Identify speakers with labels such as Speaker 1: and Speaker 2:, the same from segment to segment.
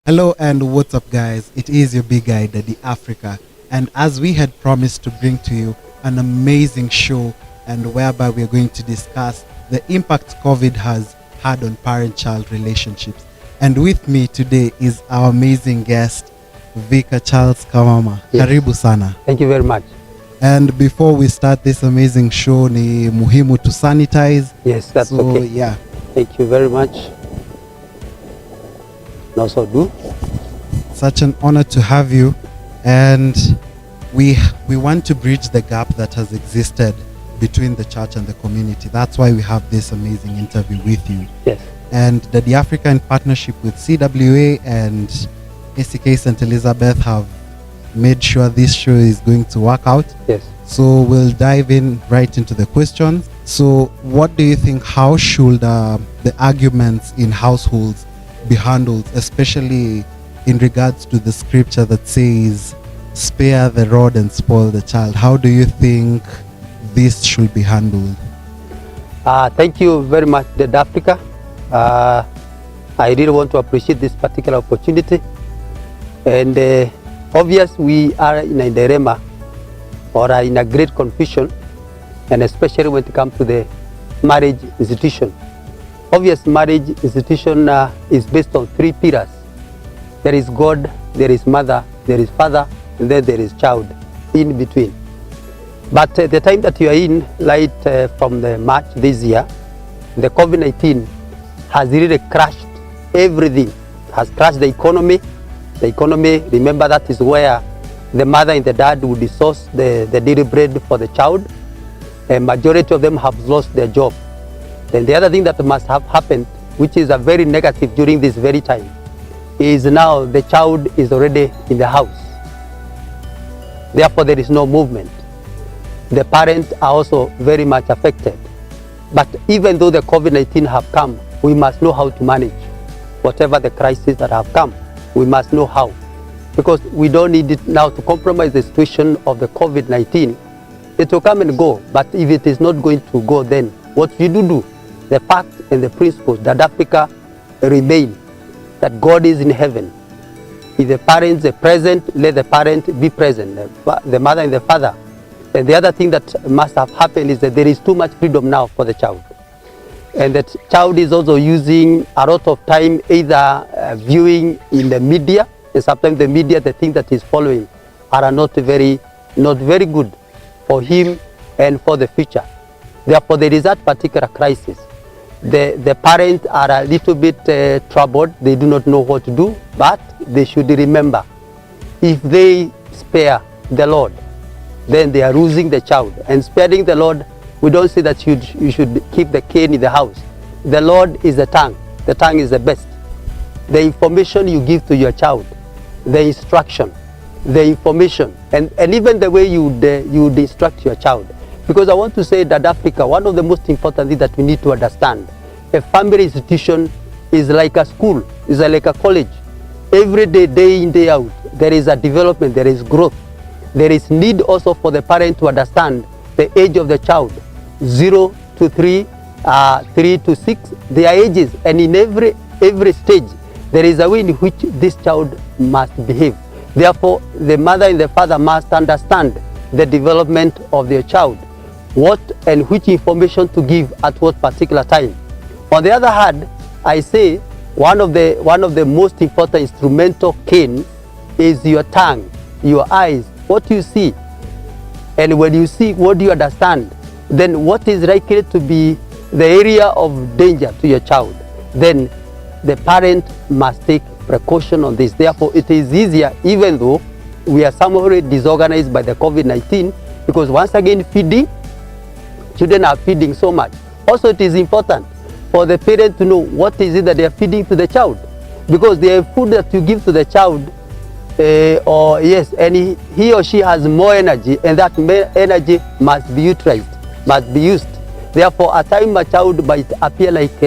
Speaker 1: Hello and what's up, guys? It is your big guy, Daddy Africa, and as we had promised to bring to you an amazing show, and whereby we are going to discuss the impact COVID has had on parent-child relationships. And with me today is our amazing guest, Vicar Charles Kamama.
Speaker 2: Yes.
Speaker 1: Karibu sana.
Speaker 2: Thank you very much.
Speaker 1: And before we start this amazing show, ni muhimu to sanitize.
Speaker 2: Yes, that's
Speaker 1: so,
Speaker 2: okay.
Speaker 1: Yeah.
Speaker 2: Thank you very much. Now so do.
Speaker 1: Such an honor to have you, and we want to bridge the gap that has existed between the church and the community. That's why we have this amazing interview with you.
Speaker 2: Yes.
Speaker 1: And the Africa, in partnership with CWA and ACK St. Elizabeth, have made sure this show is going to work out.
Speaker 2: Yes.
Speaker 1: So we'll dive in right into the questions. So what do you think, how should the arguments in households be handled, especially in regards to the scripture that says, spare the rod and spoil the child? How do you think this should be handled?
Speaker 2: Thank you very much, Dad Africa. I really want to appreciate this particular opportunity. And obviously we are in a dilemma or in a great confusion, and especially when it comes to the marriage institution. Obvious marriage institution is based on three pillars. There is God, there is mother, there is father, and then there is child in between. But the time that you are in, like from the March this year, the COVID-19 has really crashed everything, has crashed the economy. The economy, remember, that is where the mother and the dad would source the daily bread for the child. A majority of them have lost their job. And the other thing that must have happened, which is a very negative during this very time, is now the child is already in the house. Therefore, there is no movement. The parents are also very much affected. But even though the COVID-19 have come, we must know how to manage whatever the crisis that have come. We must know how. Because we don't need it now to compromise the situation of the COVID-19. It will come and go, but if it is not going to go, then what you do? The fact and the principles that Africa remain, that God is in heaven. If the parents are present, let the parent be present, the mother and the father. And the other thing that must have happened is that there is too much freedom now for the child. And that child is also using a lot of time either viewing in the media, and sometimes the media, the thing that he's following are not very good for him and for the future. Therefore, there is that particular crisis. The parents are a little bit troubled. They do not know what to do, but they should remember, if they spare the Lord, then they are losing the child. And sparing the Lord, we don't say that you should keep the cane in the house. The Lord is the tongue. The tongue is the best. The information you give to your child, the instruction, the information, and even the way you would instruct your child. Because I want to say that Africa, one of the most important things that we need to understand, a family institution is like a school, is like a college. Every day, day in, day out, there is a development, there is growth. There is need also for the parent to understand the age of the child, 0 to 3, 3 to 6, their ages. And in every stage, there is a way in which this child must behave. Therefore, the mother and the father must understand the development of their child, what and which information to give at what particular time. On the other hand, I say one of the most important instrumental cane is your tongue, your eyes, what you see. And when you see, what do you understand? Then what is likely to be the area of danger to your child? Then the parent must take precaution on this. Therefore, it is easier, even though we are somehow disorganized by the COVID-19, because once again, feeding, children are feeding so much. Also, it is important for the parent to know what is it that they are feeding to the child, because the food that you give to the child, and he or she has more energy, and that energy must be utilized, must be used. Therefore, at times a child might appear like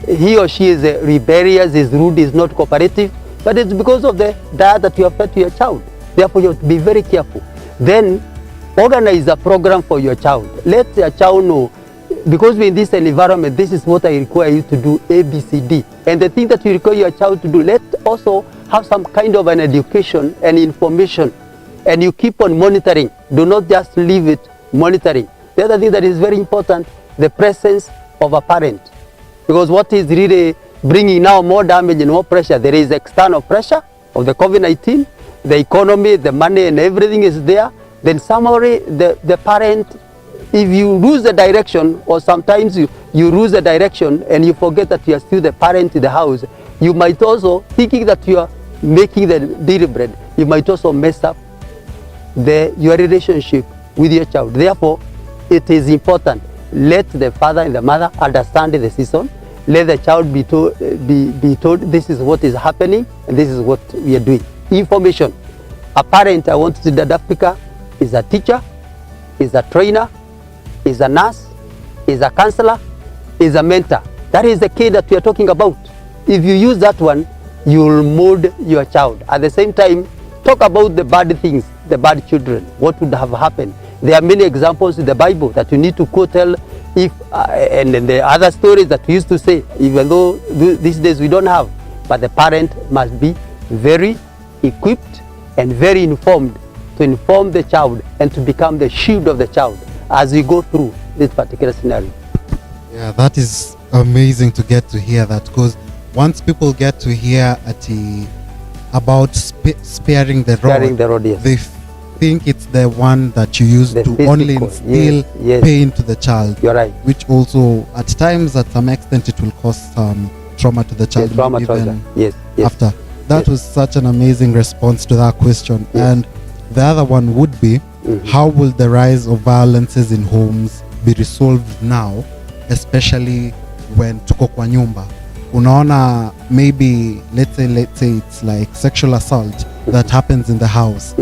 Speaker 2: he or she is rebellious, is rude, is not cooperative, but it's because of the diet that you have fed to your child. Therefore, you have to be very careful. Then organize a program for your child. Let your child know because we're in this environment, this is what I require you to do, A, B, C, D. And the thing that you require your child to do, let's also have some kind of an education and information. And you keep on monitoring. Do not just leave it monitoring. The other thing that is very important, the presence of a parent. Because what is really bringing now more damage and more pressure, there is external pressure of the COVID-19, the economy, the money and everything is there. Then somebody, the parent, if you lose the direction, or sometimes you lose the direction and you forget that you are still the parent in the house, you might also, thinking that you are making the daily bread, you might also mess up your relationship with your child. Therefore, it is important. Let the father and the mother understand the season. Let the child be told this is what is happening and this is what we are doing. Information. A parent, I want to see that Africa is a teacher, is a trainer, is a nurse, is a counselor, is a mentor. That is the key that we are talking about. If you use that one, you will mold your child. At the same time, talk about the bad things, the bad children, what would have happened. There are many examples in the Bible that you need to tell, and then the other stories that we used to say, even though these days we don't have, but the parent must be very equipped and very informed to inform the child and to become the shield of the child as we go through this particular scenario.
Speaker 1: Yeah, that is amazing to get to hear that, because once people get to hear about sparing the road,
Speaker 2: yes,
Speaker 1: they think it's the one that you use to
Speaker 2: physical,
Speaker 1: only instill pain to the child.
Speaker 2: You're right.
Speaker 1: Which also, at times, at some extent, it will cause some trauma to the child.
Speaker 2: Yes,
Speaker 1: after. That was such an amazing response to that question.
Speaker 2: Yes.
Speaker 1: And the other one would be, how will the rise of violences in homes be resolved now, especially when tuko kwa nyumba? Unaona, maybe let's say it's like sexual assault that happens in the house.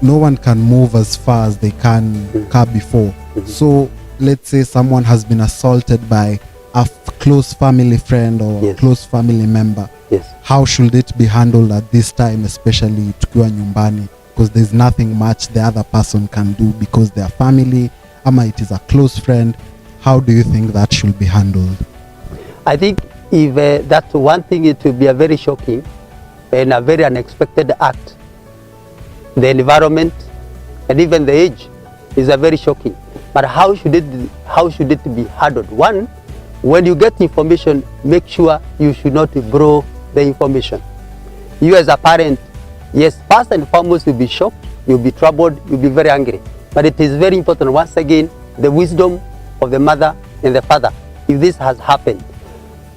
Speaker 1: No one can move as far as they can before. So let's say someone has been assaulted by a close family friend or close family member.
Speaker 2: Yes.
Speaker 1: How should it be handled at this time, especially tukiwa nyumbani? Because there's nothing much the other person can do because they are family, ama it is a close friend. How do you think that should be handled?
Speaker 2: I think if that's one thing, it will be a very shocking and a very unexpected act. The environment and even the age is a very shocking. But how should it be handled? One, when you get information, make sure you should not borrow the information. You as a parent, yes, first and foremost, you'll be shocked, you'll be troubled, you'll be very angry. But it is very important, once again, the wisdom of the mother and the father. If this has happened,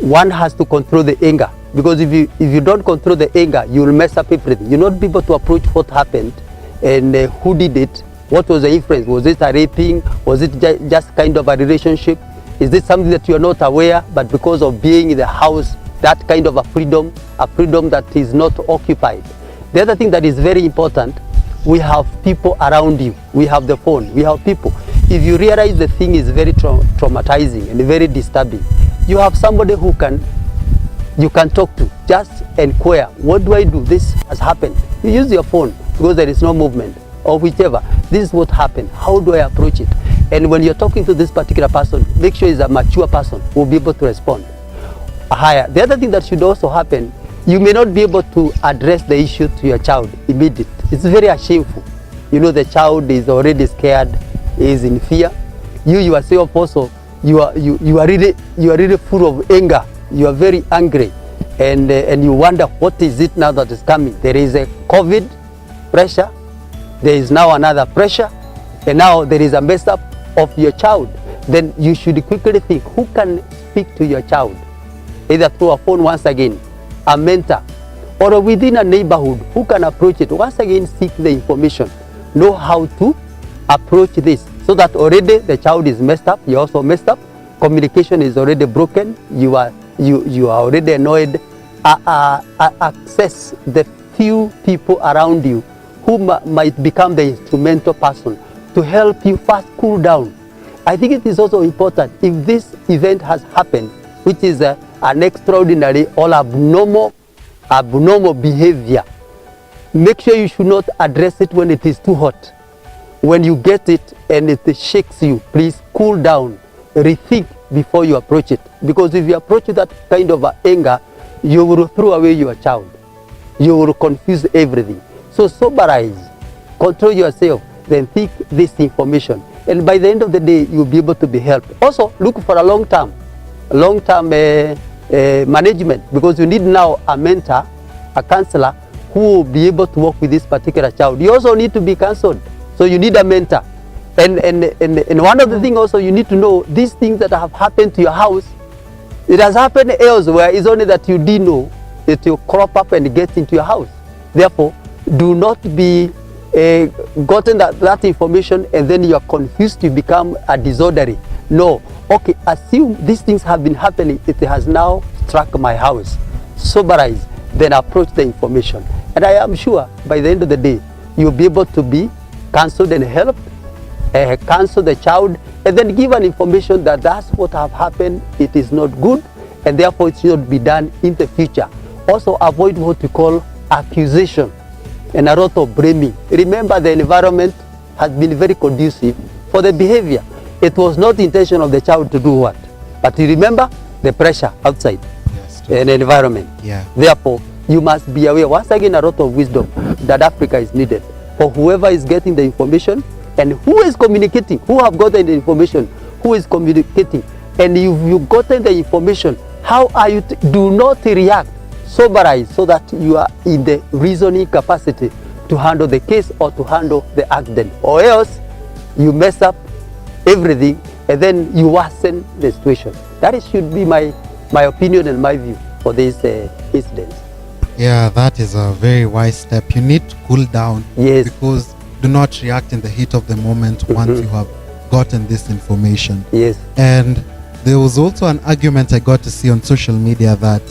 Speaker 2: one has to control the anger. Because if you don't control the anger, you will mess up everything. You'll not be able to approach what happened and who did it, what was the influence. Was it a raping? Was it just kind of a relationship? Is it something that you are not aware, but because of being in the house, that kind of a freedom that is not occupied? The other thing that is very important, we have people around you. We have the phone. We have people. If you realize the thing is very traumatizing and very disturbing, you have somebody who you can talk to. Just inquire, what do I do? This has happened. You use your phone because there is no movement or whichever. This is what happened. How do I approach it? And when you're talking to this particular person, make sure he's a mature person who will be able to respond. The other thing that should also happen, you may not be able to address the issue to your child immediately. It's very shameful. You know, the child is already scared, is in fear. You yourself also, you are really full of anger. You are very angry, and you wonder what is it now that is coming. There is a COVID pressure, there is now another pressure, and now there is a mess up of your child. Then you should quickly think, who can speak to your child? Either through a phone, once again, a mentor, or within a neighborhood, who can approach it? Once again, seek the information, know how to approach this, so that already the child is messed up, you're also messed up, communication is already broken, you are already annoyed. Access the few people around you who might become the instrumental person to help you fast cool down. I think it is also important, if this event has happened, which is an extraordinary or abnormal behavior, make sure you should not address it when it is too hot. When you get it and it shakes you, please cool down. rethink before you approach it. Because if you approach that kind of anger, you will throw away your child. You will confuse everything. So soberize, control yourself, then think this information. And by the end of the day, you'll be able to be helped. Also, look for a long-term management, because you need now a mentor, a counselor, who will be able to work with this particular child. You also need to be counseled. So you need a mentor. And one of the things also, you need to know these things that have happened to your house, it has happened elsewhere. It's only that you didn't know it will crop up and get into your house. Therefore, do not be gotten that information and then you are confused, you become a disorderly. No. Okay, assume these things have been happening. It has now struck my house. Soberize, then approach the information. And I am sure by the end of the day, you'll be able to be counseled and helped, counsel the child, and then give an information that that's what have happened, it is not good, and therefore it should be done in the future. Also avoid what we call accusation and a lot of blaming. Remember, the environment has been very conducive for the behavior. It was not the intention of the child to do what, but you remember the pressure outside.
Speaker 1: Yes,
Speaker 2: An environment.
Speaker 1: Yeah.
Speaker 2: Therefore, you must be aware. Once again, a lot of wisdom that Africa is needed for whoever is getting the information and who is communicating, who have gotten the information, who is communicating. And if you've gotten the information, how are you? Do not react. Soberize, so that you are in the reasoning capacity to handle the case or to handle the accident. Or else, you mess up everything and then you worsen the situation. That should be my opinion and my view for this incident.
Speaker 1: Yeah, that is a very wise step. You need to cool down.
Speaker 2: Yes.
Speaker 1: Because do not react in the heat of the moment once you have gotten this information.
Speaker 2: Yes.
Speaker 1: And there was also an argument I got to see on social media that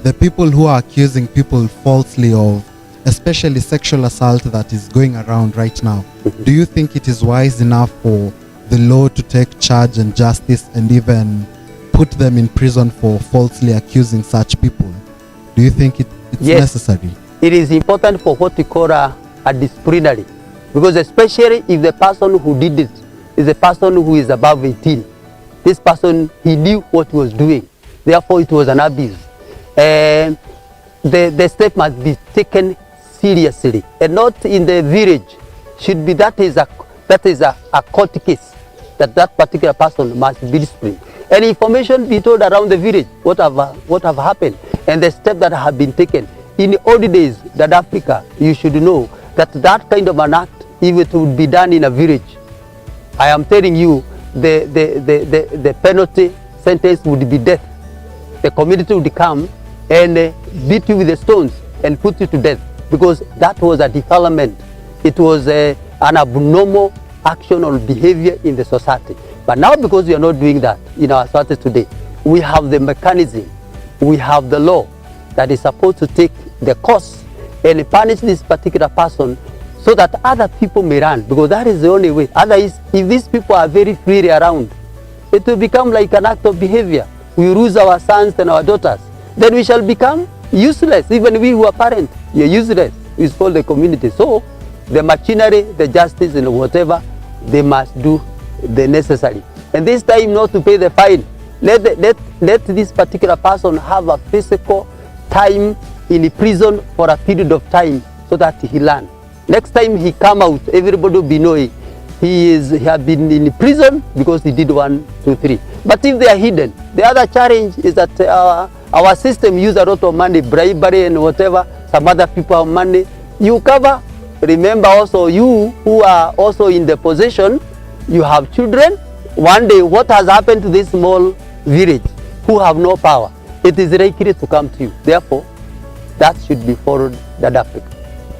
Speaker 1: the people who are accusing people falsely of especially sexual assault that is going around right now, do you think it is wise enough for the law to take charge and justice and even put them in prison for falsely accusing such people? Do you think it's necessary?
Speaker 2: It is important for what we call a disciplinary, because especially if the person who did it is a person who is above 18. This person, he knew what he was doing. Therefore, it was an abuse. And the step must be taken seriously, and not in the village. Should be that is a court case that particular person must be disciplined. And information be told around the village what have happened and the steps that have been taken. In the old days, that Africa, you should know that kind of an act, if it would be done in a village, I am telling you, the penalty sentence would be death. The community would come and beat you with the stones and put you to death, because that was a defilement. It was an abnormal action or behavior in the society. But now, because we are not doing that in our society today, we have the mechanism, we have the law that is supposed to take the course and punish this particular person, so that other people may run, because that is the only way. Otherwise, if these people are very freely around, it will become like an act of behavior. We lose our sons and our daughters. Then we shall become useless. Even we who are parents, we are useless. We spoil the community. So the machinery, the justice, and whatever, they must do the necessary. And this time, not to pay the fine. Let this particular person have a physical time in prison for a period of time, so that he learn. Next time he come out, everybody will be knowing he have been in prison because he did 1, 2, 3. But if they are hidden, the other challenge is that our system use a lot of money, bribery and whatever. Some other people have money. You cover. Remember also, you who are also in the possession, you have children. One day, what has happened to this small village who have no power? It is likely to come to you. Therefore, that should be followed that Africa.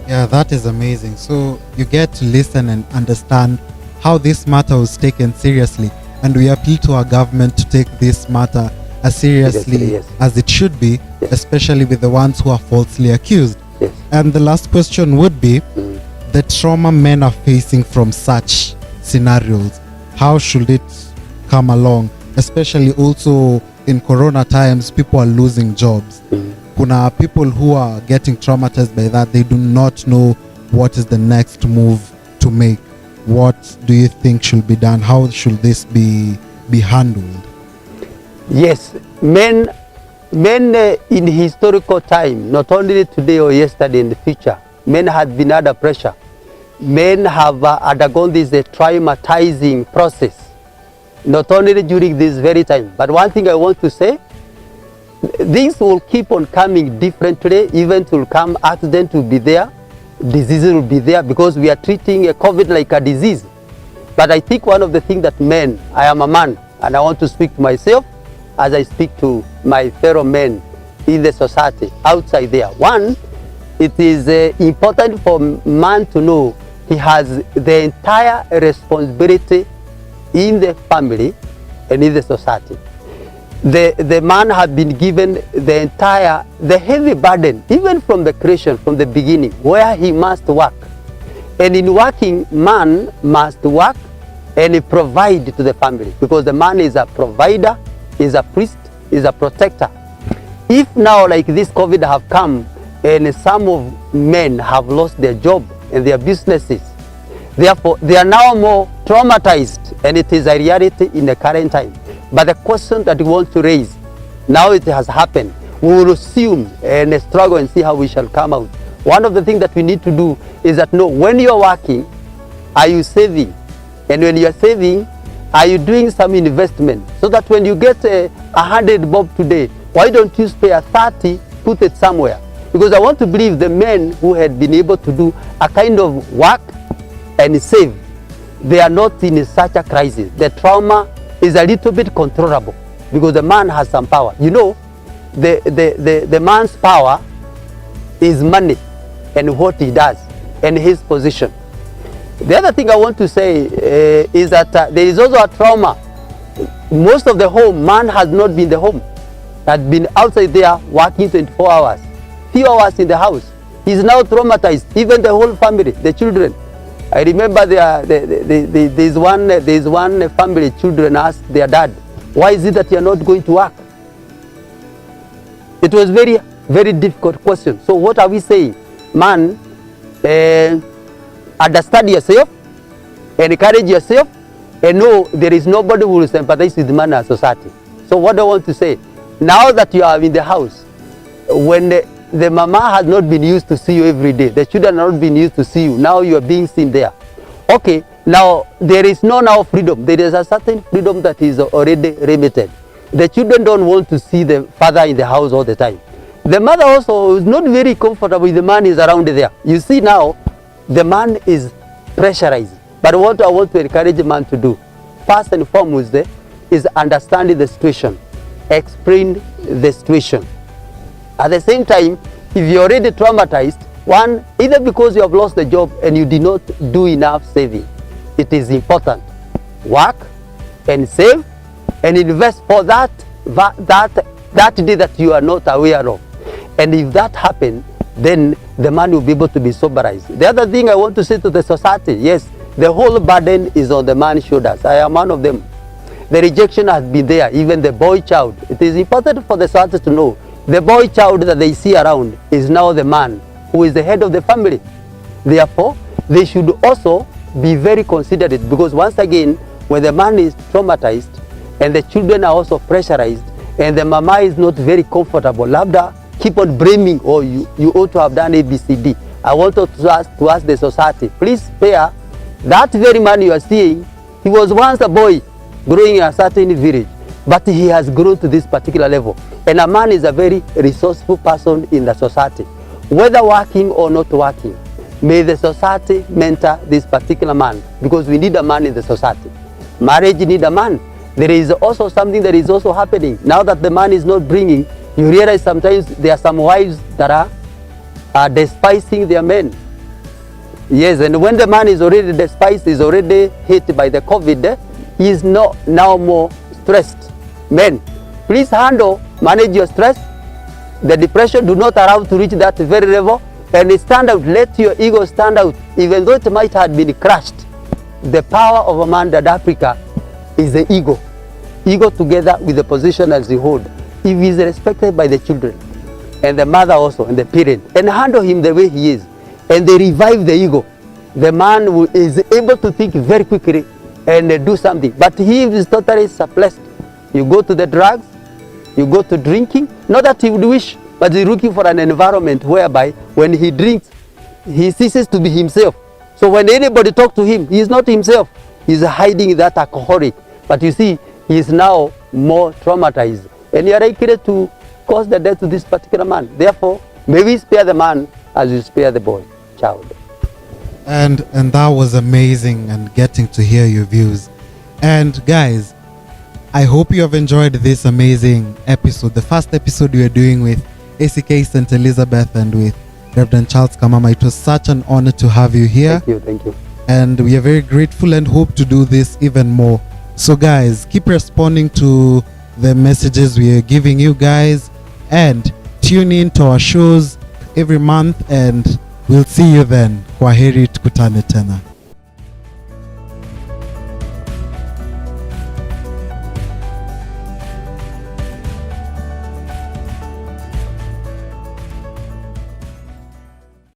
Speaker 1: Yeah, that is amazing. So you get to listen and understand how this matter was taken seriously, and we appeal to our government to take this matter as seriously as it should be, especially with the ones who are falsely accused.
Speaker 2: Yes.
Speaker 1: And the last question would be the trauma men are facing from such scenarios. How should it come along? Especially also in Corona times, people are losing jobs. Kuna people who are getting traumatized by that. They do not know what is the next move to make. What do you think should be done? How should this be be handled?
Speaker 2: Yes, men in historical time, not only today or yesterday, in the future, men have been under pressure. Men have undergone this traumatizing process, not only during this very time. But one thing I want to say, things will keep on coming differently. Events will come, accidents will be there, diseases will be there, because we are treating a COVID like a disease. But I think one of the things that men, I am a man, and I want to speak to myself as I speak to my fellow men in the society outside there. One, it is important for man to know he has the entire responsibility in the family and in the society. The man has been given the heavy burden, even from the creation, from the beginning, where he must work. And in working, man must work and provide to the family, because the man is a provider, is a priest, is a protector. If now, like this COVID have come, and some of men have lost their job and their businesses, therefore they are now more traumatized, and it is a reality in the current time. But the question that we want to raise, now it has happened, we will assume and struggle and see how we shall come out. One of the things that we need to do is that, no, when you are working, are you saving? And when you are saving, are you doing some investment? So that when you get 100 bob today, why don't you spare 30, put it somewhere? Because I want to believe the men who had been able to do a kind of work and save, they are not in such a crisis. The trauma is a little bit controllable, because the man has some power. You know, the man's power is money and what he does and his position. The other thing I want to say is that there is also a trauma. Most of the home, man has not been the home, had been outside there working 24 hours, few hours in the house. He's now traumatized, even the whole family, the children. I remember there's one family, children asked their dad, why is it that you're not going to work? It was very, very difficult question. So what are we saying? Man, understand yourself, encourage yourself, and know there is nobody who will sympathize with man as society. So what I want to say, now that you are in the house, when the mama has not been used to see you every day, the children have not been used to see you, now you are being seen there. Okay, now there is no now freedom. There is a certain freedom that is already limited. The children don't want to see the father in the house all the time. The mother also is not very comfortable with the man is around there. You see now, the man is pressurized. But what I want to encourage the man to do, first and foremost, is understanding the situation, explain the situation. At the same time, if you're already traumatized, one, either because you have lost the job and you did not do enough saving, it is important. Work and save and invest for that day that you are not aware of. And if that happens, then the man will be able to be soberized. The other thing I want to say to the society, yes, the whole burden is on the man's shoulders. I am one of them. The rejection has been there, even the boy child. It is important for the society to know the boy child that they see around is now the man who is the head of the family. Therefore, they should also be very considerate, because once again, when the man is traumatized and the children are also pressurized and the mama is not very comfortable, labda keep on blaming, oh, you ought to have done ABCD. I want to ask the society, please spare that very man you are seeing. He was once a boy growing in a certain village, but he has grown to this particular level. And a man is a very resourceful person in the society, whether working or not working. May the society mentor this particular man, because we need a man in the society. Marriage need a man. There is also something that is also happening. Now that the man is not bringing, you realize sometimes there are some wives that are despising their men. Yes, and when the man is already despised, is already hit by the COVID, he is not now more stressed. Men, please manage your stress. The depression, do not allow to reach that very level, and stand out. Let your ego stand out, even though it might have been crushed. The power of a man in Africa is the ego. Ego together with the position as he hold. If he is respected by the children and the mother also and the parent, and handle him the way he is, and they revive the ego, the man is able to think very quickly and do something. But he is totally suppressed. You go to the drugs, you go to drinking, not that he would wish, but he's looking for an environment whereby when he drinks, he ceases to be himself. So when anybody talks to him, he is not himself. He's hiding that alcoholic. But you see, he is now more traumatized. And you are likely to cause the death to this particular man. Therefore, may we spare the man as you spare the boy, child.
Speaker 1: And that was amazing, and getting to hear your views. And guys, I hope you have enjoyed this amazing episode, the first episode we are doing with ACK St. Elizabeth and with Reverend Charles Kamama. It was such an honor to have you here.
Speaker 2: Thank you.
Speaker 1: And we are very grateful and hope to do this even more. So guys, keep responding to the messages we are giving you guys, and tune in to our shows every month, and we'll see you then. Kwaheri, tukutane tena.